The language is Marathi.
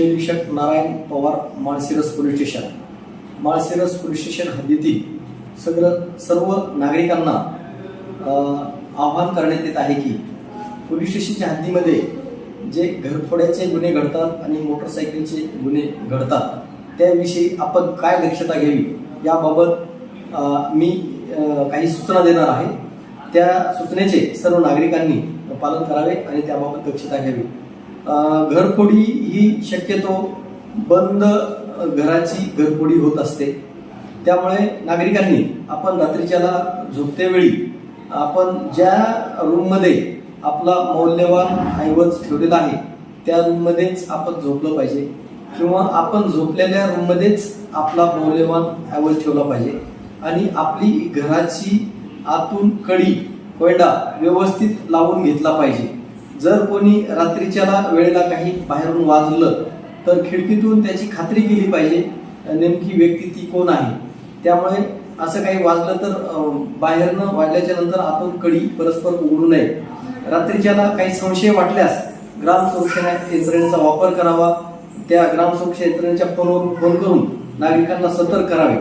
वरिष्ठ निरीक्षक Narayan Pawar, Malshiras police station. Malshiras police station हद्दीतील सर्व नागरिकांना आवाहन करण्यात येत आहे की पोलीस स्टेशनच्या हद्दीमध्ये जे घरफोड्याचे गुन्हे घडतात आणि मोटरसायकलचे गुन्हे घडतात त्याविषयी आपण काय दक्षता घ्यावी याबाबत मी काही सूचना देणार आहे. त्या सूचनेचे सर्व नागरिकांनी पालन करावे आणि त्याबाबत दक्षता घ्यावी. घरफोडी ही शक्यतो बंद घराची घरफोडी होत असते. त्यामुळे नागरिकांनी आपण रात्रीच्याला झोपतेवेळी आपण ज्या रूममध्ये आपला मौल्यवान ऐवज ठेवलेला आहे त्या रूममध्येच आपण झोपलं पाहिजे किंवा आपण झोपलेल्या रूममध्येच आपला मौल्यवान ऐवज ठेवला पाहिजे आणि आपली घराची आतून कडी कोयडा व्यवस्थित लावून घेतला पाहिजे. जर कोणी रात्रीच्याला वेळेला काही बाहेरून वाजलं तर खिडकीतून त्याची खात्री केली पाहिजे नेमकी व्यक्ती ती कोण आहे. त्यामुळे असं काही वाजलं तर बाहेरनं वाजल्याच्या नंतर आतून कडी परस्पर उघडू नये. रात्रीच्याला काही संशय वाटल्यास ग्रामसुरक्षा यंत्रणेचा वापर करावा. त्या ग्रामसुरक्षा यंत्रणेच्या फोनवरून फोन करून नागरिकांना सतर्क करावे.